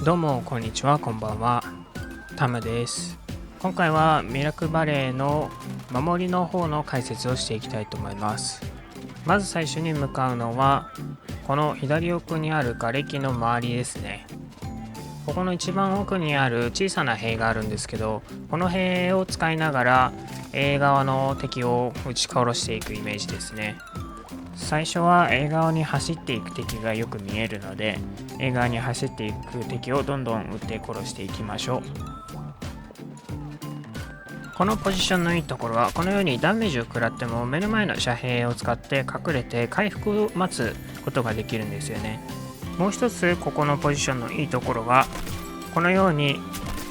どうもこんにちは、こんばんは。タムです。今回はミラクバレーの守りの方の解説をしていきたいと思います。まず最初に向かうのはこの左奥にある瓦礫の周りですね。ここの一番奥にある小さな塀があるんですけど、この塀を使いながら A 側の敵を撃ち殺していくイメージですね。最初は A 側に走っていく敵がよく見えるので、 A 側に走っていく敵をどんどん撃って殺していきましょう。このポジションのいいところは、このようにダメージを食らっても目の前の遮蔽を使って隠れて回復を待つことができるんですよね。もう一つここのポジションのいいところは、このように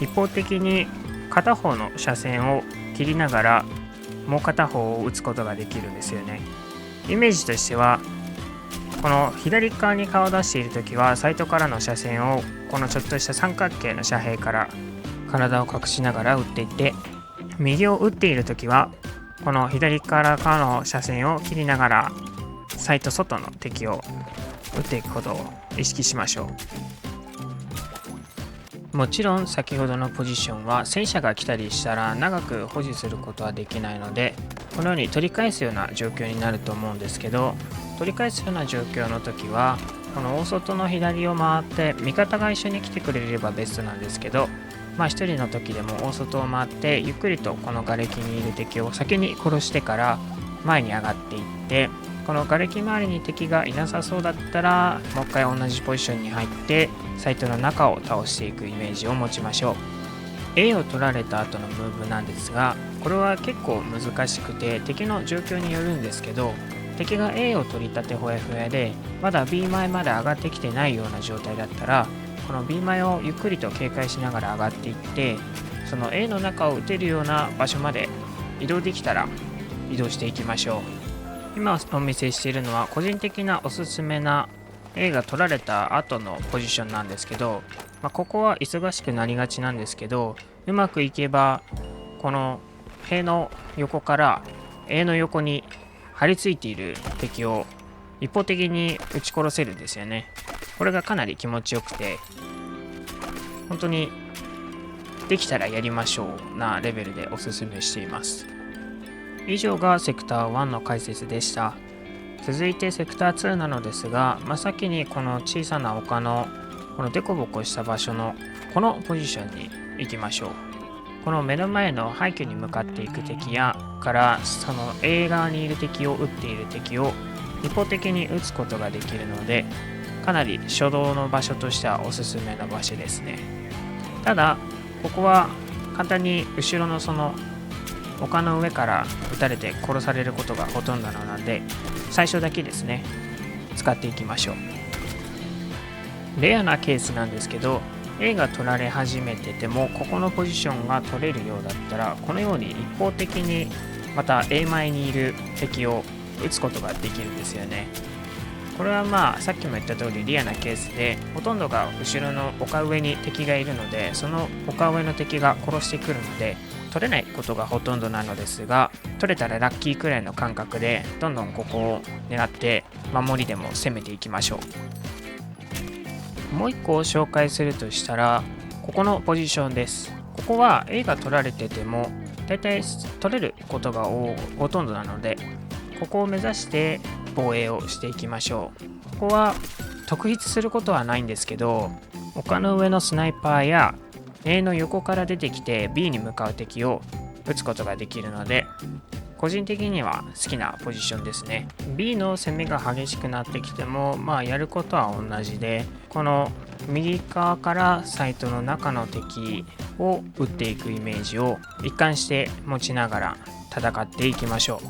一方的に片方の車線を切りながらもう片方を撃つことができるんですよね。イメージとしては、この左側に顔を出しているときはサイトからの車線をこのちょっとした三角形の遮蔽から体を隠しながら撃っていって、右を撃っているときはこの左からの車線を切りながらサイト外の敵を撃っていくことを意識しましょう。もちろん先ほどのポジションは戦車が来たりしたら長く保持することはできないので、このように取り返すような状況になると思うんですけど、取り返すような状況の時はこの大外の左を回って味方が一緒に来てくれればベストなんですけど、1人の時でも大外を回ってゆっくりとこの瓦礫にいる敵を先に殺してから前に上がっていって、この瓦礫周りに敵がいなさそうだったらもう一回同じポジションに入ってサイトの中を倒していくイメージを持ちましょう。 A を取られた後のムーブなんですが、これは結構難しくて敵の状況によるんですけど、敵が A を取り立てほやほやでまだ B 前まで上がってきてないような状態だったら、この B 前をゆっくりと警戒しながら上がっていって、その A の中を撃てるような場所まで移動できたら移動していきましょう。今お見せしているのは個人的なおすすめな A が取られた後のポジションなんですけど、ここは忙しくなりがちなんですけど、うまくいけばこの塀の横から A の横に張り付いている敵を一方的に撃ち殺せるんですよね。これがかなり気持ちよくて、本当にできたらやりましょうなレベルでおすすめしています。以上がセクター1の解説でした。続いてセクター2なのですが、先にこの小さな丘のこのデコボコした場所のこのポジションに行きましょう。この目の前の廃墟に向かっていく敵やからその A 側にいる敵を撃っている敵を一方的に撃つことができるので、かなり初動の場所としてはおすすめの場所ですね。ただここは簡単に後ろのその丘の上から撃たれて殺されることがほとんどなので、最初だけですね使っていきましょう。レアなケースなんですけど、 A が取られ始めててもここのポジションが取れるようだったら、このように一方的にまた A 前にいる敵を撃つことができるんですよね。これはさっきも言った通りリアなケースで、ほとんどが後ろの丘上に敵がいるので、その丘上の敵が殺してくるので取れないことがほとんどなのですが、取れたらラッキーくらいの感覚でどんどんここを狙って守りでも攻めていきましょう。もう一個紹介するとしたら、ここのポジションです。ここは A が取られててもだいたい取れることがほとんどなので、ここを目指して防衛をしていきましょう。ここは特筆することはないんですけど、丘の上のスナイパーや A の横から出てきて B に向かう敵を撃つことができるので、個人的には好きなポジションですね。 B の攻めが激しくなってきてもやることは同じで、この右側からサイトの中の敵を撃っていくイメージを一貫して持ちながら戦っていきましょう。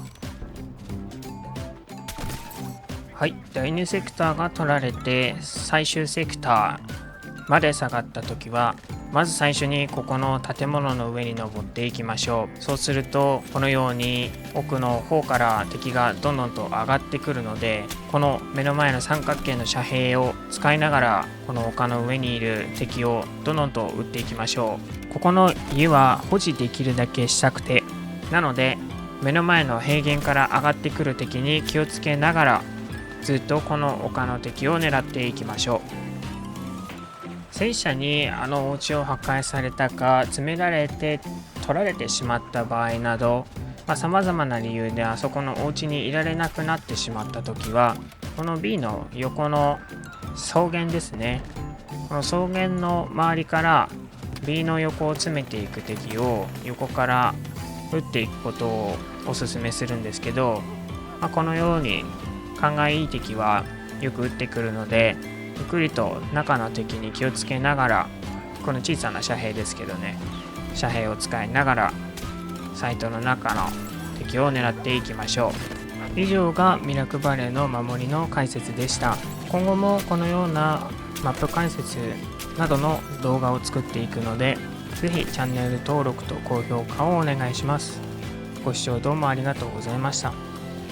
はい、第2セクターが取られて最終セクターまで下がった時は、まず最初にここの建物の上に登っていきましょう。そうするとこのように奥の方から敵がどんどんと上がってくるので、この目の前の三角形の遮蔽を使いながらこの丘の上にいる敵をどんどんと撃っていきましょう。ここの家は保持できるだけしたくて、なので目の前の平原から上がってくる敵に気をつけながらずっとこの丘の敵を狙っていきましょう。戦車にお家を破壊されたか詰められて取られてしまった場合など、さまざまな理由であそこのお家にいられなくなってしまった時は、この B の横の草原ですね、この草原の周りから B の横を詰めていく敵を横から撃っていくことをおすすめするんですけど、このように勘がいい敵はよく撃ってくるので、ゆっくりと中の敵に気をつけながら、この小さな遮蔽ですけどね、遮蔽を使いながらサイトの中の敵を狙っていきましょう。以上がミラクバレーの守りの解説でした。今後もこのようなマップ解説などの動画を作っていくので、ぜひチャンネル登録と高評価をお願いします。ご視聴どうもありがとうございました。